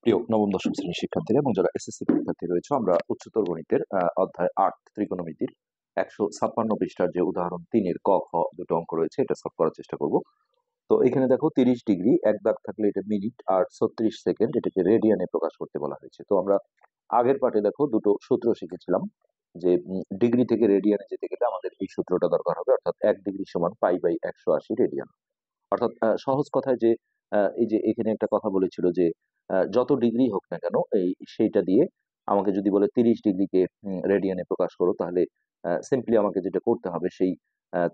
প্রিয় নবম দশম শ্রেণীর শিক্ষার্থীরা এবং যারা এসএসসি পরীক্ষার্থী রয়েছে, আমরা উচ্চতর গণিতের অধ্যায় ৮ ত্রিকোণমিতির ১৫৬ পৃষ্ঠার যে উদাহরণ ৩-এর ক খ দুটো অঙ্ক রয়েছে, এটা সলভ করার চেষ্টা করব। তো এখানে দেখো ৩০ ডিগ্রি এক দাগ থাকলে এটা মিনিট, আর ৩৬ সেকেন্ড এটাকে রেডিয়ানে প্রকাশ করতে বলা হয়েছে। তো আমরা আগের পার্টে দেখো দুটো সূত্র শিখেছিলাম যে ডিগ্রি থেকে রেডিয়ানে যেতে গেলে আমাদের এই সূত্রটা দরকার হবে, অর্থাৎ ১ ডিগ্রি সমান π/১৮০ রেডিয়ান। অর্থাৎ সহজ কথায় যে এই যে এখানে একটা কথা বলেছিল যে যত ডিগ্রি হোক না কেন সেইটা দিয়ে আমাকে যদি বলে ৩০ ডিগ্রিকে রেডিয়ানে প্রকাশ করো, তাহলে সিম্পলি আমাকে যেটা করতে হবে সেই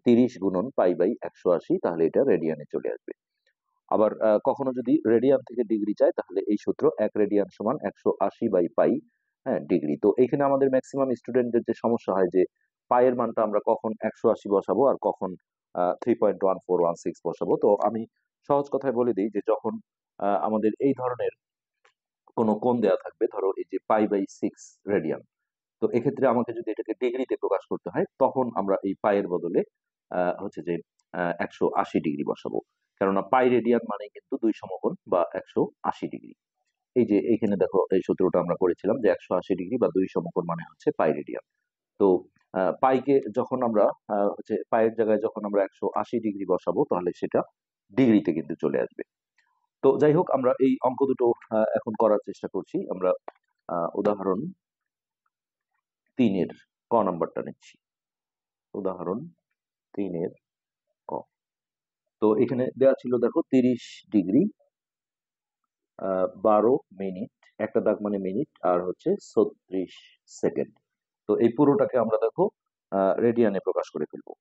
৩০ গুণন π/১৮০, তাহলে এটা রেডিয়ানে চলে আসবে। আবার কখনো যদি রেডিয়ান থেকে ডিগ্রি চায়, তাহলে এই সূত্র ১ রেডিয়ান সমান ১৮০/π, হ্যাঁ, ডিগ্রি। তো এখানে আমাদের ম্যাক্সিমাম স্টুডেন্টদের যে সমস্যা হয় যে পায়ের মানটা আমরা কখন ১৮০ বসাবো আর কখন 3.1416 বসাবো। তো আমি সহজ কথায় বলে দিই যে যখন আমাদের এই ধরনের কোনো কোণ দেয়া থাকবে, ধরো এই যে π/6 রেডিয়ান, তো এক্ষেত্রে আমাকে যদি এটাকে ডিগ্রিতে প্রকাশ করতে হয়, তখন আমরা এই পায়ের বদলে হচ্ছে যে ১৮০ ডিগ্রি বসাবো। কেননা পাই রেডিয়ান মানে কিন্তু ২ সমকোণ বা ১৮০ ডিগ্রি। এই যে এইখানে দেখো এই সূত্রটা আমরা করেছিলাম যে ১৮০ ডিগ্রি বা ২ সমকোণ মানে হচ্ছে পাই রেডিয়ান। তো পাইকে যখন আমরা হচ্ছে পায়ের জায়গায় যখন আমরা ১৮০ ডিগ্রি বসাবো, তাহলে সেটা ডিগ্রিতে কিন্তু চলে আসবে। তো যাই হোক, আমরা এই অঙ্ক দুটো এখন করার চেষ্টা করছি। আমরা উদাহরণ ৩-এর ক নাম্বারটা নিচ্ছি। উদাহরণ ৩-এর ক। তো এখানে দেওয়া ছিল দেখো ৩০ ডিগ্রি ১২ মিনিট, একটা দাগ মানে মিনিট, আর হচ্ছে ৩৬ সেকেন্ড। তো এই পুরোটাকে আমরা দেখো রেডিয়ানে প্রকাশ করে ফেলবো।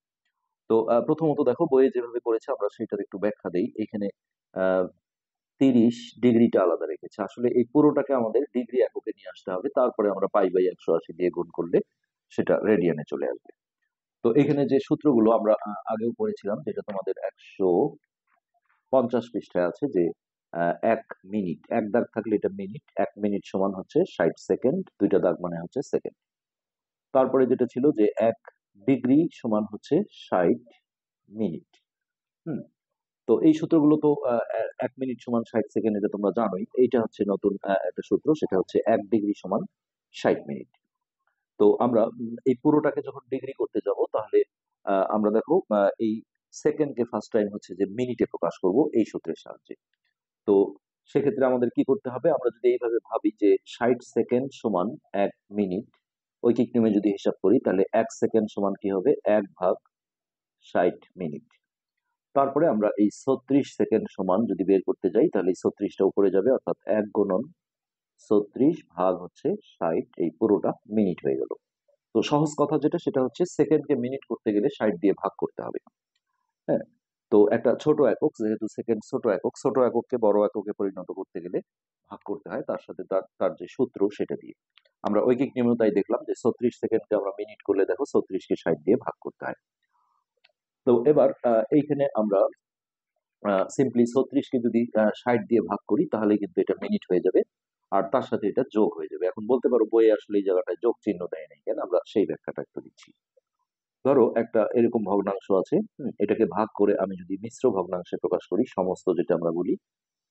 তো প্রথমত দেখো বইয়ে যেভাবে করেছে আমরা সেটার একটু ব্যাখ্যা দেই। এখানে ৩০ ডিগ্রিটা আলাদা রেখেছে, আসলে এই পুরোটাকে আমাদের ডিগ্রি এককে নিয়ে আসতে হবে, তারপরে আমরা π/১৮০ দিয়ে গুণ করলে সেটা রেডিয়ানে চলে আসবে। তো এখানে যে সূত্রগুলো আমরা আগেও পড়েছিলাম, যেটা তোমাদের ১৫০ পৃষ্ঠায় আছে, যে ১ মিনিট এক দাগ থাকলে এটা মিনিট, ১ মিনিট সমান হচ্ছে ৬০ সেকেন্ড, দুইটা দাগ মানে হচ্ছে সেকেন্ড। তারপরে যেটা ছিল যে ১ ডিগ্রি সমান হচ্ছে ৬০ মিনিট। হুম। তো এই সূত্রগুলো তো ১ মিনিট সমান ৬০ সেকেন্ড, এটা তোমরা জানোই। এইটা হচ্ছে নতুন একটা সূত্র, সেটা হচ্ছে ১ ডিগ্রি সমান ৬০ মিনিট। তো আমরা এই পুরোটাকে যখন ডিগ্রি করতে যাব, তাহলে আমরা দেখো এই সেকেন্ডকে ফার্স্ট টাইম হচ্ছে যে মিনিটে প্রকাশ করব এই সূত্রের সাহায্যে। তো সেক্ষেত্রে আমাদের কি করতে হবে, আমরা যদি এইভাবে ভাবি যে ৬০ সেকেন্ড সমান ১ মিনিট, ঐকিক নিয়মে যদি হিসাব করি, তাহলে ১ সেকেন্ড সমান কি হবে, ১/৬০ মিনিট। তারপরে আমরা এই ৩৬ সেকেন্ড সমান যদি বের করতে যাই, তাহলে এই ৩৬টা উপরে যাবে, অর্থাৎ ১ গুণন ৩৬ ভাগ হচ্ছে ৬০, এই পুরোটা মিনিট হয়ে গেল। তো সহজ কথা যেটা, সেটা হচ্ছে সেকেন্ডকে মিনিট করতে গেলে ৬০ দিয়ে ভাগ করতে হবে। হ্যাঁ। তো একটা ছোট একক, যেহেতু সেকেন্ড ছোট একক, ছোট একককে বড় এককে পরিণত করতে গেলে ভাগ করতে হয়, তার সাথে তার যে সূত্র সেটা দিয়ে। আমরা ঐকিক নিয়মেও তাই দেখলাম যে ৩৬ সেকেন্ডকে আমরা মিনিট করলে দেখো ৩৬কে ৬০ দিয়ে ভাগ করতে হয়। তো এবার এইখানে আমরা সিম্পলি ৩৬কে যদি ৬০ দিয়ে ভাগ করি, তাহলে কিন্তু এটা মিনিট হয়ে যাবে, আর তার সাথে এটা যোগ হয়ে যাবে। এখন বলতে পারো বইয়ে আসলে এই জায়গাটায় যোগ চিহ্ন দেয় নাই কেন, আমরা সেই ব্যাখ্যাটা একটু দিচ্ছি। ধরো একটা এরকম ভগ্নাংশ আছে, এটাকে ভাগ করে আমি যদি মিশ্র ভগ্নাংশে প্রকাশ করি, সমস্ত যেটা আমরা বলি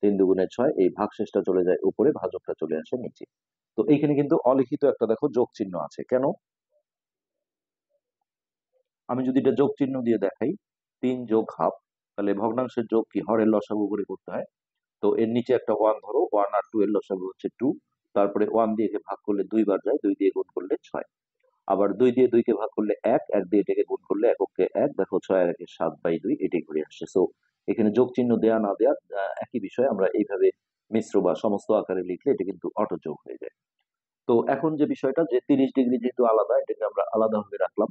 ৩ দুগুণে ৬, এই ভাগশেষটা চলে যায় উপরে, ভাজকটা চলে আসে নিচে। তো এইখানে কিন্তু অলিখিত একটা দেখো যোগ চিহ্ন আছে কেন, আমি যদি এটা যোগ চিহ্ন দিয়ে দেখাই, ৩ যোগ হাফ, তাহলে ভগ্নাংশের যোগ কি হরের লসাগু করে করতে হয়। তো এর নিচে একটা 1 ধরো, 1 আর 2 এর লসাগু হচ্ছে 2, তারপরে 1 দিয়ে ভাগ করলে 2 বার যায়, 2 দিয়ে গুণ করলে 6, আবার 2 দিয়ে 2 কে ভাগ করলে 1, 1 দিয়ে এটাকে গুণ করলে এককে 1, দেখো 6 আর 1 7/2, এটাই ঘুরে আসছে। সো এখানে যোগ চিহ্ন দেয়া না দেয়া একই বিষয়, আমরা এইভাবে মিশ্র বা সমস্ত আকারে লিখলে এটা কিন্তু অটো যোগ হয়ে যায়। তো এখন যে বিষয়টা, যে ৩০ ডিগ্রি যেহেতু আলাদা, এটাকে আমরা আলাদা ভাবে রাখলাম,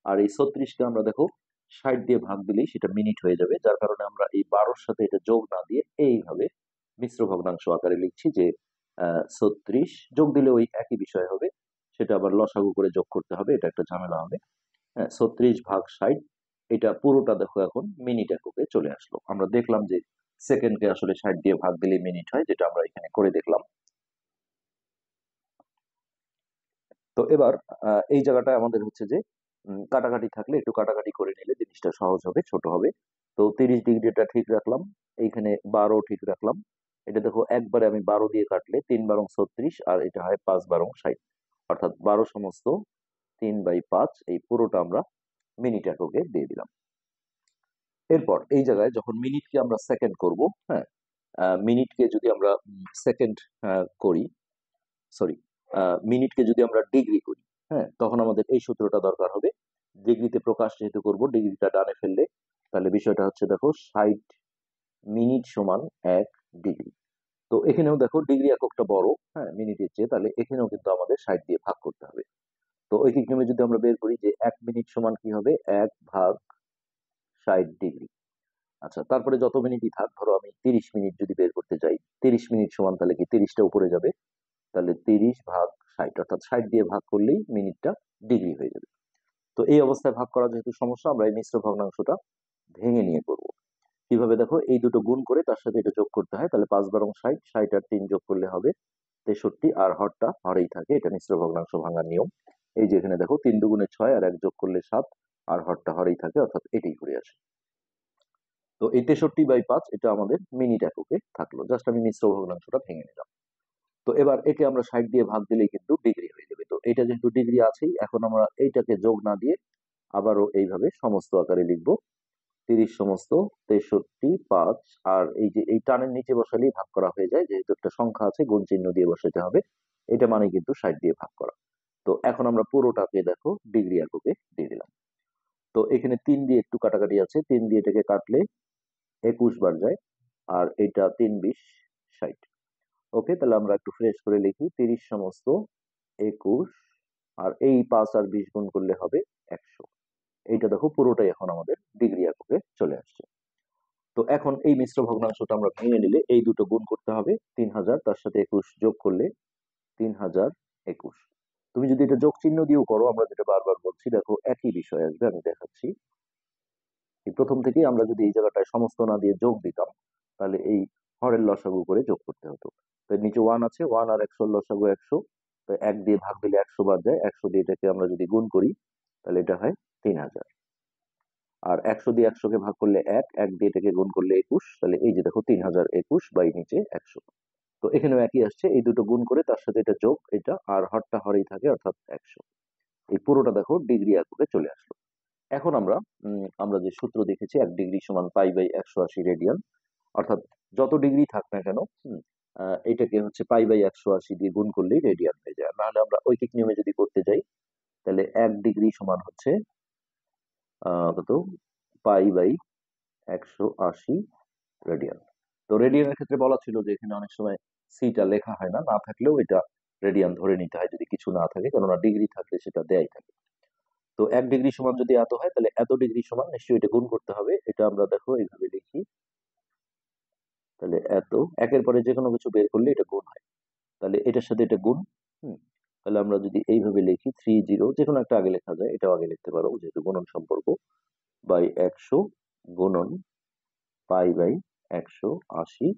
আর এই ৩৬কে আমরা দেখো ৬০ দিয়ে ভাগ দিলেই সেটা মিনিট হয়ে যাবে, যার কারণে আমরা এই ১২র সাথে এটা যোগ না দিয়ে এইভাবে মিশ্র ভগ্নাংশ আকারে লিখছি যে ৩৬ যোগ দিলে ওই একই বিষয় হবে, সেটা আবার লসাগু করে যোগ করতে হবে, এটা একটা ঝামেলা হবে। হ্যাঁ, ৩৬/৬০, এটা পুরোটা দেখো এখন মিনিট এককে চলে আসলো। আমরা দেখলাম যে সেকেন্ডকে আসলে ৬০ দিয়ে ভাগ দিলে মিনিট হয়, যেটা আমরা এখানে করে দেখলাম। তো এবার এই জায়গাটায় আমাদের হচ্ছে যে কাটাকাটি থাকলে একটু কাটাকাটি করে নিলে জিনিসটা সহজ হবে, ছোট হবে। তো ৩০ ডিগ্রিটা ঠিক রাখলাম, এইখানে ১২ ঠিক রাখলাম, এটা দেখো একবারে আমি 12 দিয়ে কাটলে 3 12 36, আর এটা হয় 5 12 60, অর্থাৎ 12 সমস্ত 3/5, এই পুরোটা আমরা মিনিট এককে দিয়ে দিলাম। এরপর এই জায়গায় যখন মিনিটকে আমরা সেকেন্ড করব, হ্যাঁ, মিনিটকে যদি আমরা সেকেন্ড করি, সরি, মিনিটকে যদি আমরা ডিগ্রি করি, হ্যাঁ, তখন আমাদের এই সূত্রটা দরকার হবে। ডিগ্রিতে প্রকাশ যেহেতু করব, ডিগ্রিটা ডানে ফেললে তাহলে বিষয়টা হচ্ছে দেখো 60 মিনিট সমান 1 ডিগ্রি। তো এখানেও দেখো ডিগ্রি এককটা বড়, হ্যাঁ, মিনিটের চেয়ে, তাহলে এখানেও কিন্তু আমাদের 60 দিয়ে ভাগ করতে হবে। তো ঐকিক নিয়মে যদি আমরা বের করি যে 1 মিনিট সমান কি হবে, 1/60 ডিগ্রি। আচ্ছা, তারপরে যত মিনিটই থাক, ধরো আমি 30 মিনিট যদি বের করতে চাই, 30 মিনিট সমান তাহলে কি 30টা উপরে যাবে, তাহলে 30/60, অর্থাৎ 60 দিয়ে ভাগ করলেই মিনিটটা ডিগ্রি হয়ে যাবে। তো এই অবস্থায় ভাগ করা যেহেতু সমস্যা, আমরা এই মিশ্র ভগ্নাংশটা ভেঙে নিয়ে করব। কিভাবে দেখো, এই দুটো গুণ করে তার সাথে এটা যোগ করতে হয়, তাহলে 5 12 60, 60 আর 3 যোগ করলে হবে 63, আর হরটা হরেই থাকে, এটা মিশ্র ভগ্নাংশ ভাঙার নিয়ম। এই যে এখানে দেখো 3 2 6, আর 1 যোগ করলে 7, আর হরটা হরেই থাকে, অর্থাৎ এটাই করে আসে। তো এই 63/5 এটা আমাদের মিনিট এককে থাকলো, জাস্ট আমি মিশ্র ভগ্নাংশটা ভেঙে নিলাম। তো এবার একে আমরা 60 দিয়ে ভাগ দিলেই কিন্তু ডিগ্রি হয়ে যাবে। তো এটা যেহেতু ডিগ্রি আছেই, এখন আমরা এইটাকে যোগ না দিয়ে আবারও এইভাবে সমস্ত আকারে লিখবো, 30 সমস্ত 63/5, আর এই যে এই টানের নিচে বসালেই ভাগ করা হয়ে যায়, যেহেতু একটা সংখ্যা আছে গুণ চিহ্ন দিয়ে বসাতে হবে, এটা মানে কিন্তু 60 দিয়ে ভাগ করা। তো এখন আমরা পুরোটাকে দেখো ডিগ্রি এককে দিয়ে দিলাম। তো এখানে 3 দিয়ে একটু কাটাকাটি আছে, 3 দিয়ে এটাকে কাটলে 21 বার যায়, আর এটা 3 20 60। ওকে, তাহলে আমরা একটু ফ্রেশ করে লিখি, 30 সমস্ত 21, আর এই 5 আর 20 গুণ করলে হবে 100। এইটা দেখো পুরোটাই এখন আমাদের ডিগ্রি এককে চলে আসছে। তো এখন এই মিশ্র ভগ্নাংশটা আমরা ভেঙে নিলে এই দুটো গুণ করতে হবে, 3000 তার সাথে 21 যোগ করলে 3021। তুমি যদি এটা যোগ চিহ্ন দিয়েও করো, আমরা যেটা বারবার বলছি, দেখো একই বিষয় আসবে, আমি দেখাচ্ছি। এই প্রথম থেকেই আমরা যদি এই জায়গাটায় সমস্ত না দিয়ে যোগ দিতাম, তাহলে এই হরের লসাগু করে যোগ করতে হতো। তো এর নিচে 1 আছে, 1 আর 100 লসাগু 100, তো 1 দিয়ে ভাগ দিলে 100 বার যায়, 100 দিয়ে এটাকে আমরা যদি গুণ করি তাহলে এটা হয় 3000, আর 100 দিয়ে 100 কে ভাগ করলে 1, 1 দিয়ে এটাকে গুণ করলে 21, তাহলে এই যে দেখো 3021 বাই নিচে 100। তো এখানেও একই আসছে, এই দুটো গুণ করে তার সাথে এটা যোগ, এটা আর হরটা হরেই থাকে, অর্থাৎ 100। এই পুরোটা দেখো ডিগ্রি এককে চলে আসলো। এখন আমরা যে সূত্র দেখেছি, 1 ডিগ্রি সমান π/180 রেডিয়ান, অর্থাৎ যত ডিগ্রি থাক না কেন, এটাকে হচ্ছে π/180 দিয়ে গুণ করলেই রেডিয়ান হয়ে যায়। নাহলে আমরা ঐকিক নিয়মে যদি করতে যাই, তাহলে 1 ডিগ্রি সমান হচ্ছে কত, π/180 রেডিয়ান। তো রেডিয়ানের ক্ষেত্রে বলা ছিল যে এখানে অনেক সময় সিটা লেখা হয় না, না থাকলেও এটা রেডিয়ান ধরে নিতে হয় যদি কিছু না থাকে, কেননা ডিগ্রি থাকলে সেটা দেয়াই থাকে। তো 1 ডিগ্রি সমান যদি এত হয়, তাহলে এত ডিগ্রি সমান নিশ্চয়ই এটা গুণ করতে হবে। এটা আমরা দেখো এইভাবে লিখি, তাহলে এত, একের পরে যে কোনো কিছু বের করলে এটা গুণ হয়, তাহলে এটার সাথে এটা গুণ। তাহলে আমরা যদি এইভাবে লিখি 30, যে কোনো একটা আগে লেখা যায়, এটাও আগে লিখতে পারো যেহেতু গুণন সম্পর্ক, বাই 100 গুণন π/180,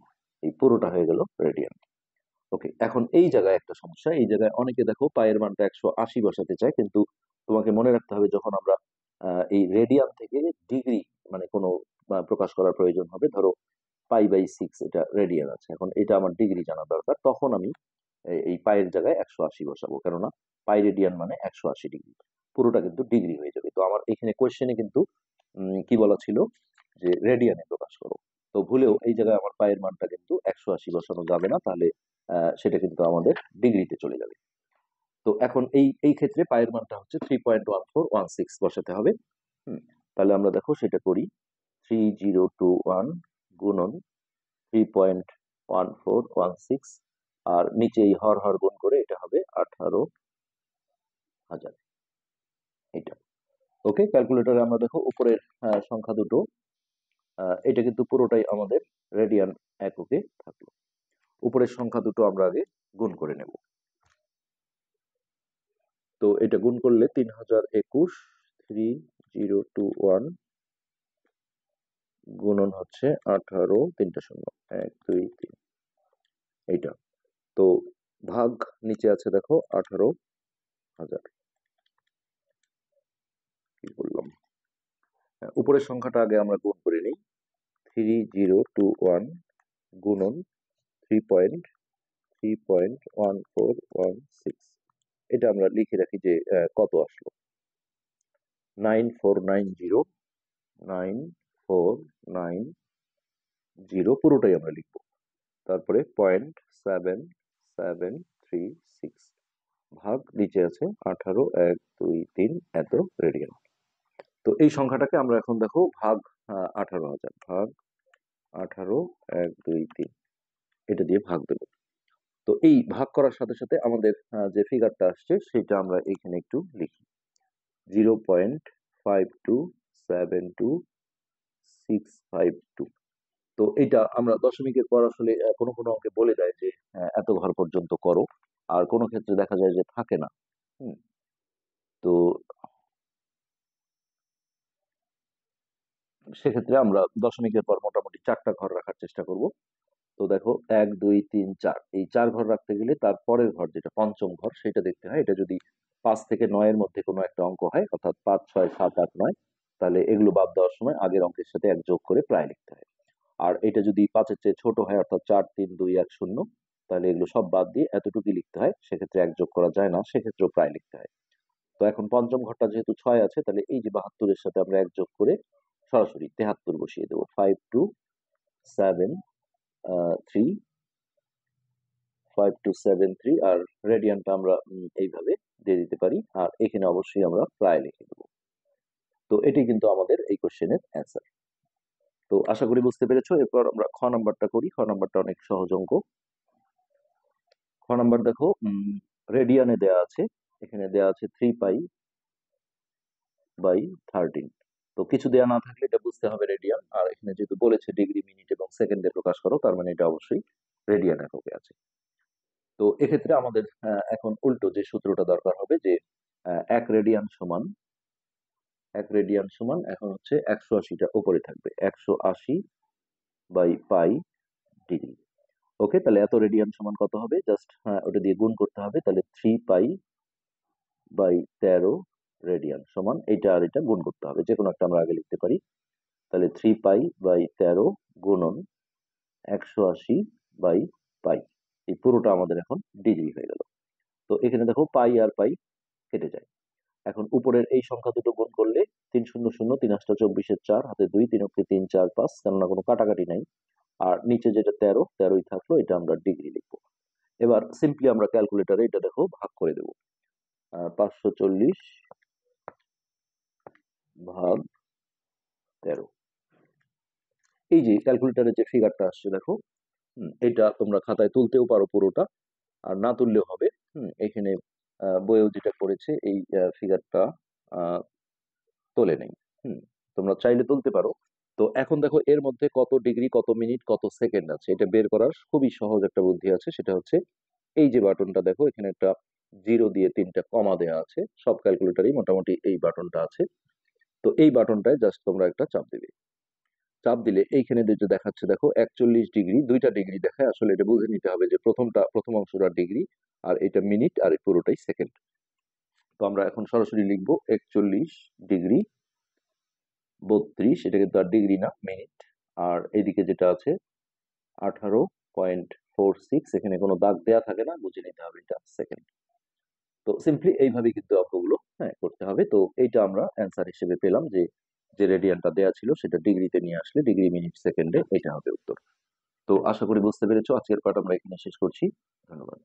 এই পুরোটা হয়ে গেল রেডিয়ান। ওকে, এখন এই জায়গায় একটা সমস্যা, এই জায়গায় অনেকে দেখো পায়ের মানটা 180 বসাতে চায়, কিন্তু তোমাকে মনে রাখতে হবে যখন আমরা এই রেডিয়ান থেকে ডিগ্রি মানে কোনো প্রকাশ করার প্রয়োজন হবে, ধরো π/6 এটা রেডিয়ান আছে, এখন এটা আমার ডিগ্রি জানা দরকার, তখন আমি এই পায়ের জায়গায় 180 বসাবো, কেননা পাই রেডিয়ান মানে 180 ডিগ্রি, পুরোটা কিন্তু ডিগ্রি হয়ে যাবে। তো আমার এখানে কোয়েশ্চেনে কিন্তু কি বলা ছিল যে রেডিয়ানে প্রকাশ করো, তো ভুলেও এই জায়গায় আমার পায়ের মানটা কিন্তু 180 বসানো যাবে না, তাহলে সেটা কিন্তু আমাদের ডিগ্রিতে চলে যাবে। তো এখন এই এই ক্ষেত্রে পায়ের মানটা হচ্ছে 3.1416 বসাতে হবে। তাহলে আমরা দেখো সেটা করি, 3021 গুণন 3.1416, আর নিচে এই হর হর গুণ করে এটা হবে 18,000, এটা। ওকে, ক্যালকুলেটরে আমরা দেখো উপরের সংখ্যা দুটো, এটা কিন্তু পুরোটাই আমাদের রেডিয়ান এককে থাকলো। উপরের সংখ্যা দুটো আমরা আগে গুণ করে নেব। তো এটা গুণ করলে 3021, 3021 গুণন হচ্ছে 18, 3টা শূন্য, 1 2 3, এইটা। তো ভাগ নিচে আছে দেখো 18,000, কি বললাম, উপরের সংখ্যাটা আগে আমরা গুণ করে নিই, 3021 গুণন 3.1416। এটা আমরা লিখে রাখি যে কত আসলো। 9490 পুরোটাই আমরা লিখবো। তারপরে 0.7736 ভাগ নিচে আছে 18,123 এত রেডিয়ান। তো এই সংখ্যাটাকে আমরা এখন দেখো ভাগ 18,000 ভাগ 18,123 এটা দিয়ে ভাগ দেবো। তো এই ভাগ করার সাথে সাথে আমাদের যে ফিগারটা আসছে সেটা আমরা এখানে একটু লিখি। 0.5272652। তো এটা আমরা দশমিকের পর আসলে কোনো কোনো অঙ্কে বলে দেয় যে এত ঘর পর্যন্ত করো, আর কোনো ক্ষেত্রে দেখা যায় যে থাকে না। তো সেক্ষেত্রে আমরা দশমিকের পর মোটামুটি 4টা ঘর রাখার চেষ্টা করব। তো দেখো 1 2 3 4, এই 4 ঘর রাখতে গেলে তার পরের ঘর যেটা পঞ্চম ঘর সেটা দেখতে হয়। এটা যদি 5 থেকে 9 এর মধ্যে কোনো একটা অঙ্ক হয়, অর্থাৎ 5 6 7 8 9, তাহলে এগুলো বাদ দেওয়ার সময় আগের অঙ্কের সাথে 1 যোগ করে প্রায় লিখতে হয়। আর এটা যদি 5 এর চেয়ে ছোট হয়, অর্থাৎ 4 3 2 1 0, তাহলে এগুলো সব বাদ দিয়ে এতটুকুই লিখতে হয়। সেক্ষেত্রে 1 যোগ করা যায় না, সেক্ষেত্রেও প্রায় লিখতে হয়। তো এখন পঞ্চম ঘরটা যেহেতু 6 আছে, তাহলে এই যে 72 এর সাথে আমরা 1 যোগ করে সরাসরি 73 বসিয়ে দেবো। 5273 আর রেডিয়ানটা আমরা এইভাবে দিয়ে দিতে পারি, আর এখানে অবশ্যই আমরা প্রায় লিখে দেবো। তো এটি কিন্তু আমাদের এই কোশ্চেনের অ্যান্সার। তো আশা করি বুঝতে পেরেছো। এরপর আমরা খ নাম্বারটা করি। খ নাম্বারটা অনেক সহজ অঙ্ক। খ নাম্বার দেখো, রেডিয়ানে দেয়া আছে, এখানে দেয়া আছে 3π/13। তো কিছু দেয়া না থাকলে এটা বুঝতে হবে রেডিয়ান, আর এখানে যেহেতু বলেছে ডিগ্রি মিনিট এবং সেকেন্ডে প্রকাশ করো, তার মানে এটা অবশ্যই রেডিয়ান এককে আছে। তো এক্ষেত্রে আমাদের এখন উল্টো যে সূত্রটা দরকার হবে, যে 1 রেডিয়ান সমান এখন হচ্ছে 180টা উপরে থাকবে, 180/π ডিগ্রি। ওকে, তাহলে এত রেডিয়ান সমান কত হবে? জাস্ট ওটা দিয়ে গুণ করতে হবে। তাহলে 3π/13 রেডিয়ান সমান এটা আর এটা গুণ করতে হবে, যে কোনো একটা আমরা আগে লিখতে পারি। তাহলে 3π/13 গুণন 180/π, এই পুরোটা আমাদের এখন ডিগ্রি হয়ে গেল। তো এখানে দেখো পাই আর পাই কেটে যায়। এখন উপরের এই সংখ্যা দুটো গুণ করলে 3 0 0 3 8 24 4 হাতে 2 3 অক্ষে 3 4 5, কেননা কোনো কাটাকাটি নাই। আর নিচে যেটা 13ই থাকলো, এটা আমরা ডিগ্রি লিখবো। এবার সিম্পলি আমরা ক্যালকুলেটরে এটা দেখো ভাগ করে দেবো। 540 ভাগ 13। এই যে ক্যালকুলেটরে যে ফিগারটা আসছে দেখো, এটা তোমরা খাতায় তুলতেও পারো পুরোটা, আর না তুললেও হবে। এখানে বইয়েও যেটা করেছে এই ফিগারটা তোলে নেই। তোমরা চাইলে তুলতে পারো। তো এখন দেখো এর মধ্যে কত ডিগ্রি, কত মিনিট, কত সেকেন্ড আছে, এটা বের করার খুবই সহজ একটা বুদ্ধি আছে। সেটা হচ্ছে এই যে বাটনটা দেখো, এখানে একটা 0 দিয়ে 3টা কমা দেওয়া আছে, সব ক্যালকুলেটরই মোটামুটি এই বাটনটা আছে। তো এই বাটনটায় জাস্ট তোমরা একটা চাপ দেবে। চাপ দিলে এইখানে যেটা দেখাচ্ছে দেখো 41 ডিগ্রি, 2টা ডিগ্রি দেখায়। আসলে এটা বুঝে নিতে হবে যে প্রথম অংশটা ডিগ্রি, আর এটা মিনিট, আর এই পুরোটাই সেকেন্ড। তো আমরা এখন সরাসরি লিখবো 41 ডিগ্রি 32, এটা কিন্তু আর ডিগ্রি না, মিনিট। আর এদিকে যেটা আছে 18.46, এখানে কোনো দাগ দেয়া থাকে না, বুঝে নিতে হবে এটা সেকেন্ড। তো সিম্পলি এইভাবে কিন্তু অঙ্কগুলো করতে হবে। তো এইটা আমরা অ্যান্সার হিসেবে পেলাম, যে যে রেডিয়ানটা দেয়া ছিল সেটা ডিগ্রিতে নিয়ে আসলে ডিগ্রি মিনিট সেকেন্ডে এটা হবে উত্তর। তো আশা করি বুঝতে পেরেছো। আজকের পাঠ আমরা এখানে শেষ করছি। ধন্যবাদ।